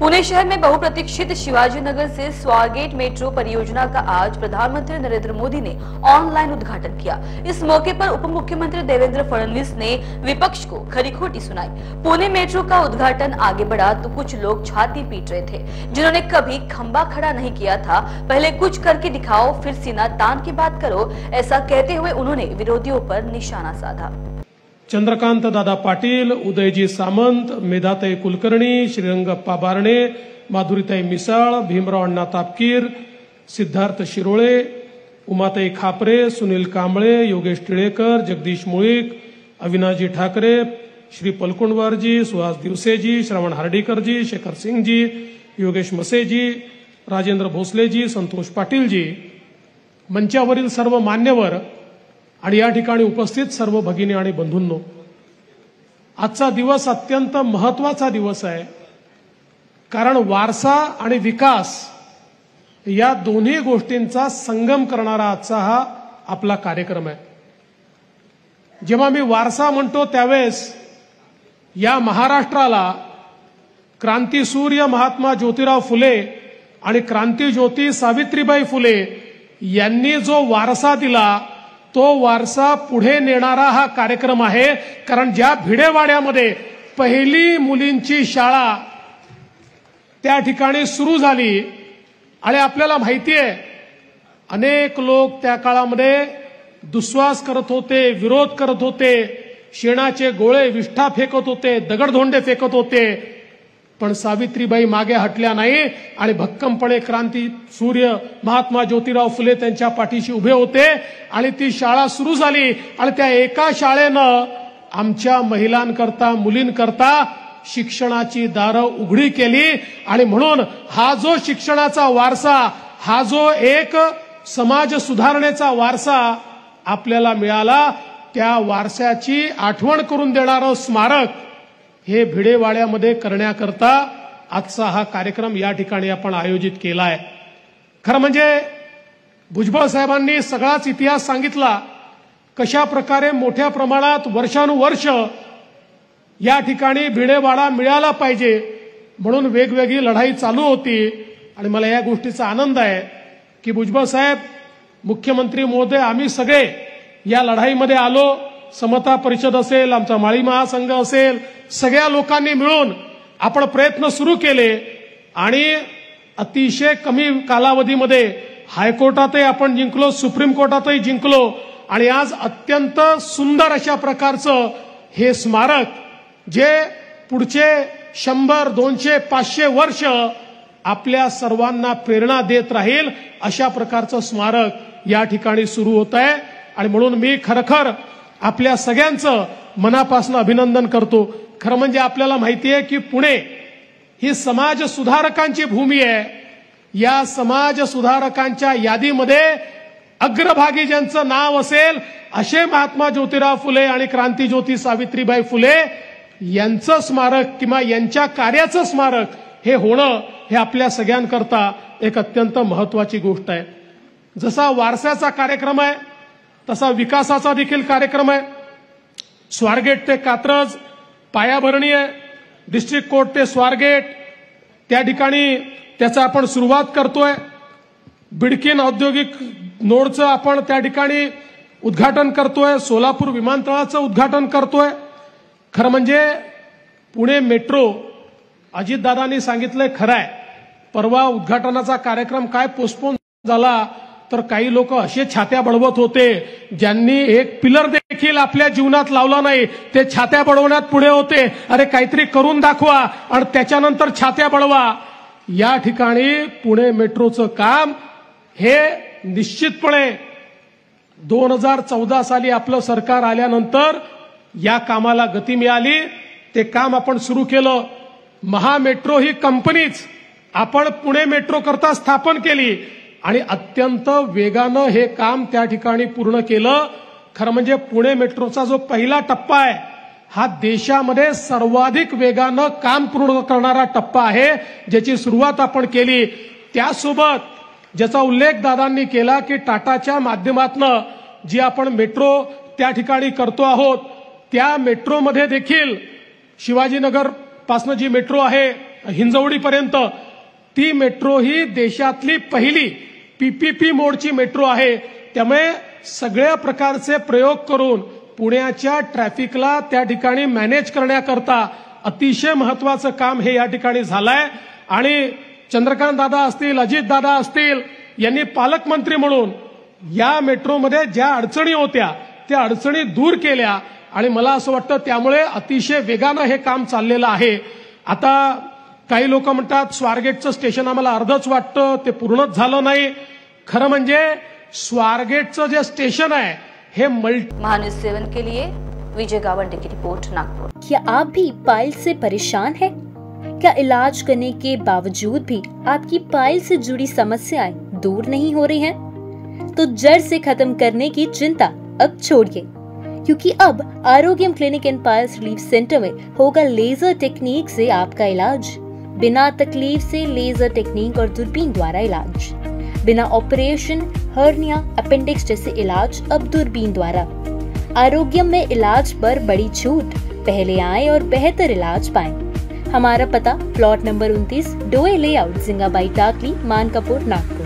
पुणे शहर में बहुप्रतीक्षित शिवाजी नगर से स्वारगेट मेट्रो परियोजना का आज प्रधानमंत्री नरेंद्र मोदी ने ऑनलाइन उद्घाटन किया। इस मौके पर उप मुख्यमंत्री देवेंद्र फडणवीस ने विपक्ष को खरी खोटी सुनाई। पुणे मेट्रो का उद्घाटन आगे बढ़ा तो कुछ लोग छाती पीट रहे थे, जिन्होंने कभी खंबा खड़ा नहीं किया था। पहले कुछ करके दिखाओ, फिर सीना तान के बात करो, ऐसा कहते हुए उन्होंने विरोधियों पर निशाना साधा। चंद्रकांत दादा पाटील, उदयजी सामंत, मेधाताई कुलकर्णी, श्रीरंगप्पा बारणे, माधुरीताई मिसाळ, भीमराव अण्णा तापकीर, सिद्धार्थ शिरोळे, उमाताई खापरे, सुनील कांबळे, योगेश टिळेकर, जगदीश मुळीक, अविनाशजी ठाकरे, श्री पलकुंडवारजी, सुहास दिवसेजी, श्रवण हार्डीकरजी, शेखर सिंगजी, योगेश मसेजी, राजेंद्र भोसलेजी, संतोष पाटीलजी, मंचावरील सर्व मान्यवर आणि या ठिकाणी उपस्थित सर्व भगिनी आणि बंधूंनो, आजचा दिवस अत्यंत महत्त्वाचा दिवस आहे। कारण वारसा आणि विकास या दोन्ही गोष्टींचा संगम करणारा आजचा हा आपला कार्यक्रम आहे। जेव्हा मी वारसा म्हणतो त्यावेळेस या महाराष्ट्राला क्रांतीसूर्य महात्मा ज्योतिराव फुले आणि क्रांतिज्योती सावित्रीबाई फुले यांनी जो वारसा दिला तो वारसा पुढे नेणारा हा कार्यक्रम आहे। कारण ज्या भिडेवाड्यामध्ये पहिली मुलींची शाळा त्या ठिकाणी सुरू झाली आणि आपल्याला माहिती आहे अनेक लोक त्या काळामध्ये दुस्वास करत होते, विरोध करत होते, शेणाचे गोळे विष्ठा फेकत होते, दगडधोंडे फेकत होते, पण सावित्रीबाई मागे हटल्या नाही आणि भक्कमपणे क्रांती सूर्य महात्मा ज्योतिराव फुले त्यांच्या पाठीशी उभे होते आणि ती शाळा सुरू झाली। आणि त्या एका शाळेनं आमच्या महिलांकरता, मुलींकरता शिक्षणाची दारं उघडी केली। आणि म्हणून हा जो शिक्षणाचा वारसा, हा जो एक समाज सुधारणेचा वारसा आपल्याला मिळाला, त्या वारशाची आठवण करून देणारं स्मारक हे भिडेवाड्यामध्ये करण्याकरता आजचा हा कार्यक्रम या ठिकाणी आपण आयोजित केलाय। खरं म्हणजे भुजबळ साहेबांनी सगळाच इतिहास सांगितला, कशा प्रकारे मोठ्या प्रमाणात वर्षानुवर्ष या ठिकाणी भिडेवाडा मिळाला पाहिजे म्हणून वेगवेगळी लढाई चालू होती। आणि मला या गोष्टीचा आनंद आहे की भुजबळ साहेब, मुख्यमंत्री महोदय, आम्ही सगळे या लढाईमध्ये आलो। समता परिषद असेल, आमचा माळी महासंघ असेल, सगळ्या लोकांनी मिळून आपण प्रयत्न सुरू केले आणि अतिशय कमी कालावधीमध्ये हायकोर्टातही आपण जिंकलो, सुप्रीम कोर्टातही जिंकलो आणि आज अत्यंत सुंदर अशा प्रकारचं हे स्मारक जे पुढचे 100, 200, 500 वर्ष आपल्या सर्वांना प्रेरणा देत राहील अशा प्रकारचं स्मारक या ठिकाणी सुरू होत आहे। आणि म्हणून मी खरखर आपल्या सगळ्यांचं मनापासून अभिनंदन करतो। खरं म्हणजे आपल्याला माहिती आहे की पुणे ही समाज सुधारकांची भूमी आहे। या समाज सुधारकांच्या यादीमध्ये अग्रभागी ज्यांचं नाव असेल असे महात्मा ज्योतिराव फुले आणि क्रांतिज्योती सावित्रीबाई फुले यांचं स्मारक किंवा यांच्या कार्याचं स्मारक हे होणं हे आपल्या सगळ्यांकरता एक अत्यंत महत्त्वाची गोष्ट आहे। जसा वारसाचा कार्यक्रम आहे तसा विकासाचा देखील कार्यक्रम आहे। स्वारगेट ते कात्रज पायाभरणी आहे, डिस्ट्रिक्ट कोर्ट ते स्वारगेट त्या ठिकाणी त्याचा आपण सुरुवात करतोय। बिडकीन औद्योगिक नोडचं आपण त्या ठिकाणी उद्घाटन करतोय, सोलापूर विमानतळाचं उद्घाटन करतोय। खरं म्हणजे पुणे मेट्रो अजितदादांनी सांगितलंय खरं आहे, परवा उद्घाटनाचा कार्यक्रम काय पोस्टपोन झाला तर काही लोक असे छात्या बळवत होते ज्यांनी एक पिलर देखील आपल्या जीवनात लावला नाही, ते छात्या बळवण्यात पुढे होते। अरे काहीतरी करून दाखवा आणि त्याच्यानंतर छात्या बळवा। या ठिकाणी पुणे मेट्रोचं काम हे निश्चितपणे 2014 साली आपलं सरकार आल्यानंतर या कामाला गती मिळाली, ते काम आपण सुरू केलं। महामेट्रो ही कंपनीच आपण पुणे मेट्रो करता स्थापन केली आणि अत्यंत वेगानं हे काम त्या ठिकाणी पूर्ण केलं। खरं म्हणजे पुणे मेट्रोचा जो पहिला टप्पा आहे हा देशामध्ये सर्वाधिक वेगानं काम पूर्ण करणारा टप्पा आहे, ज्याची सुरुवात आपण केली। त्यासोबत ज्याचा उल्लेख दादांनी केला की टाटाच्या माध्यमातून जी आपण मेट्रो त्या ठिकाणी करतो आहोत, त्या मेट्रोमध्ये देखील शिवाजीनगर पासून जी मेट्रो आहे हिंजवडीपर्यंत, ती मेट्रो ही देशातली पहिली पीपीपी मोडची मेट्रो आहे. त्यामुळे सगळ्या प्रकारचे प्रयोग करून पुण्याच्या ट्रॅफिकला त्या ठिकाणी मॅनेज करण्याकरता अतिशय महत्वाचं काम हे या ठिकाणी झालंय. आणि चंद्रकांत दादा असतील, अजित दादा असतील यांनी पालकमंत्री म्हणून या मेट्रोमध्ये ज्या अडचणी होत्या त्या अडचणी दूर केल्या आणि मला असं वाटतं त्यामुळे अतिशय वेगानं हे काम चाललेलं आहे. आता काही लोक म्हणतात स्वारगेटचं स्टेशन आम्हाला अर्धच वाटतं, ते पूर्णच झालं नाही. खरं म्हणजे स्वारगेटचं जे स्टेशन आहे हे महान्यूज 7 के लिए विजय गावंडे की रिपोर्ट, नागपुर। क्या आप भी पाइल से परेशान हैं? क्या इलाज करने के बावजूद भी आपकी पाइल से जुड़ी समस्याएं दूर नहीं हो रही हैं? तो जड़ से खत्म करने की चिंता अब छोड़िए, क्योंकि अब Arogyam clinic and piles relief centre में होगा लेजर टेक्निक से आपका इलाज। बिना तकलीफ से लेजर टेक्निक और दूरबीन द्वारा इलाज, बिना ऑपरेशन, हर्निया, अपेंडिक्स जैसे इलाज अब दूरबीन द्वारा। आरोग्यम में इलाज पर बड़ी छूट, पहले आए और बेहतर इलाज पाएं। हमारा पता प्लॉट नंबर 29, डोए लेआउट, जिंगाबाई टाकली, मानकापुर, नागपुर।